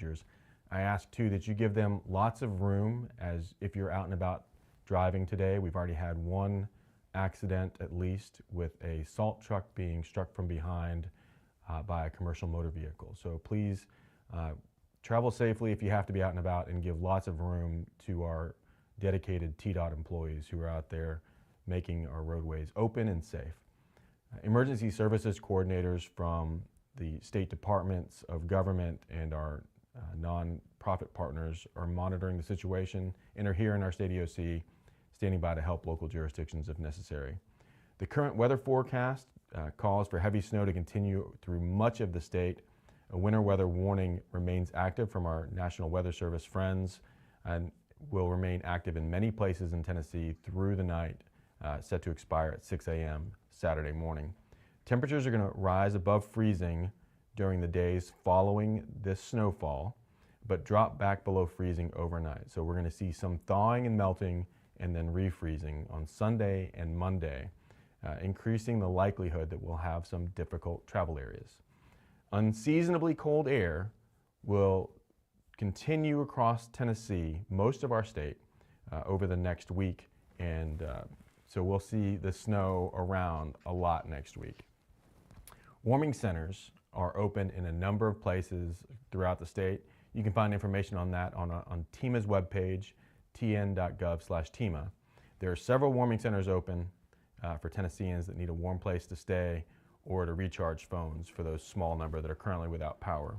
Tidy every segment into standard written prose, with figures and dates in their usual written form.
managers. I ask too that you give them lots of room as if you're out and about driving today. We've already had one accident at least with a salt truck being struck from behind by a commercial motor vehicle. So please travel safely if you have to be out and about, and give lots of room to our dedicated TDOT employees who are out there making our roadways open and safe. Emergency services coordinators from the state departments of government and our non-profit partners are monitoring the situation and are here in our state EOC, standing by to help local jurisdictions if necessary. The current weather forecast calls for heavy snow to continue through much of the state. A winter weather warning remains active from our National Weather Service friends and will remain active in many places in Tennessee through the night, set to expire at 6 a.m. Saturday morning. Temperatures are going to rise above freezing during the days following this snowfall, but drop back below freezing overnight. So we're going to see some thawing and melting and then refreezing on Sunday and Monday, increasing the likelihood that we'll have some difficult travel areas. Unseasonably cold air will continue across Tennessee, most of our state, over the next week, and so we'll see the snow around a lot next week. Warming centers are open in a number of places throughout the state. You can find information on that on TEMA's webpage, tn.gov/TEMA. There are several warming centers open for Tennesseans that need a warm place to stay or to recharge phones for those small number that are currently without power.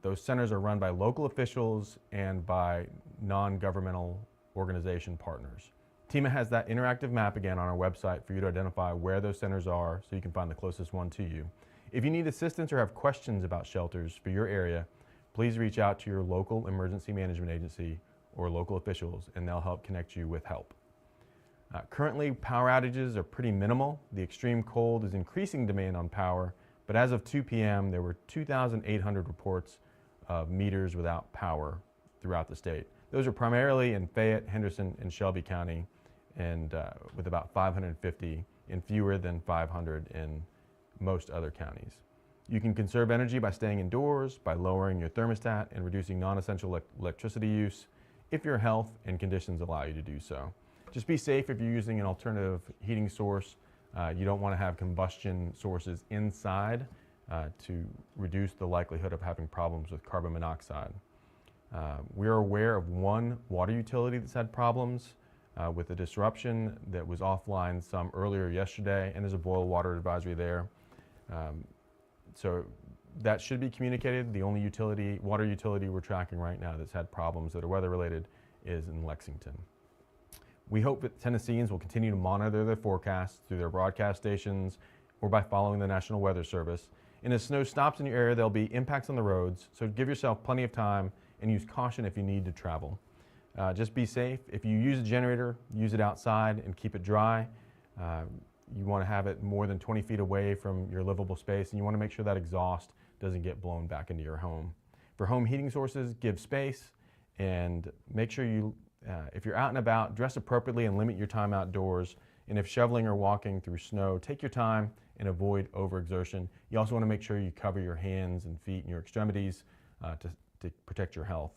Those centers are run by local officials and by non-governmental organization partners. TEMA has that interactive map again on our website for you to identify where those centers are so you can find the closest one to you. If you need assistance or have questions about shelters for your area, please reach out to your local emergency management agency or local officials, and they'll help connect you with help. Currently, power outages are pretty minimal. The extreme cold is increasing demand on power, but as of 2 p.m., there were 2,800 reports of meters without power throughout the state. Those are primarily in Fayette, Henderson, and Shelby County, and with about 550 and fewer than 500 in most other counties. You can conserve energy by staying indoors, by lowering your thermostat and reducing non-essential electricity use if your health and conditions allow you to do so. Just be safe if you're using an alternative heating source. You don't want to have combustion sources inside to reduce the likelihood of having problems with carbon monoxide. We are aware of one water utility that's had problems with a disruption that was offline some earlier yesterday, and there's a boil water advisory there. So that should be communicated. The only water utility we're tracking right now that's had problems that are weather related is in Lexington. We hope that Tennesseans will continue to monitor their forecasts through their broadcast stations or by following the National Weather Service. And as snow stops in your area, there'll be impacts on the roads, so give yourself plenty of time and use caution if you need to travel. Just be safe. If you use a generator, use it outside and keep it dry. You want to have it more than 20 feet away from your livable space, and you want to make sure that exhaust doesn't get blown back into your home. For home heating sources, give space and make sure you, if you're out and about, dress appropriately and limit your time outdoors. And if shoveling or walking through snow, take your time and avoid overexertion. You also want to make sure you cover your hands and feet and your extremities to protect your health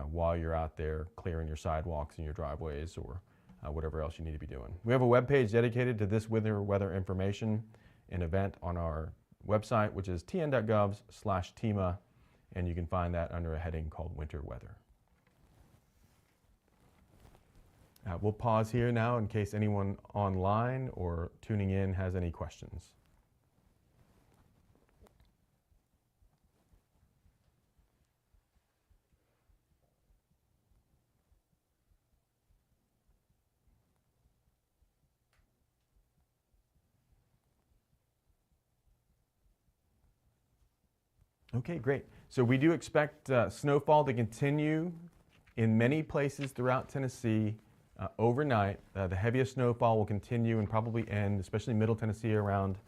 while you're out there clearing your sidewalks and your driveways or whatever else you need to be doing. We have a webpage dedicated to this weather information and event on our website, which is tn.gov/TEMA, and you can find that under a heading called Winter Weather. We'll pause here now in case anyone online or tuning in has any questions. Okay, great. So we do expect snowfall to continue in many places throughout Tennessee overnight. The heaviest snowfall will continue and probably end, especially Middle Tennessee around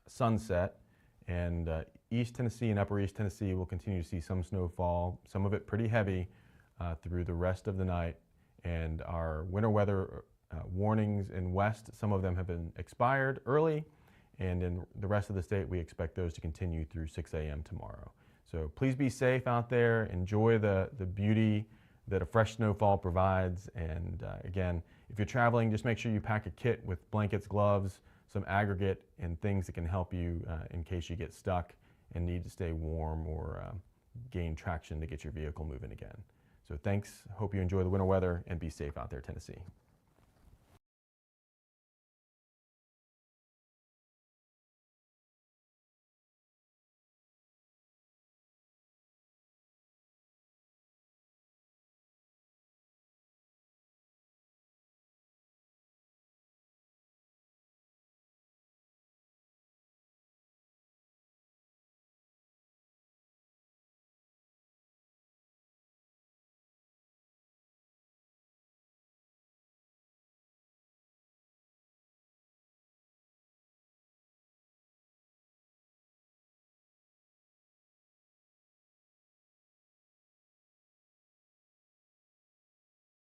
sunset. And East Tennessee and Upper East Tennessee will continue to see some snowfall, some of it pretty heavy, through the rest of the night. And our winter weather warnings in West, some of them have been expired early. And in the rest of the state, we expect those to continue through 6 a.m. tomorrow. So please be safe out there. Enjoy the beauty that a fresh snowfall provides. And again, if you're traveling, just make sure you pack a kit with blankets, gloves, some aggregate, and things that can help you in case you get stuck and need to stay warm or gain traction to get your vehicle moving again. So thanks. Hope you enjoy the winter weather and be safe out there, Tennessee.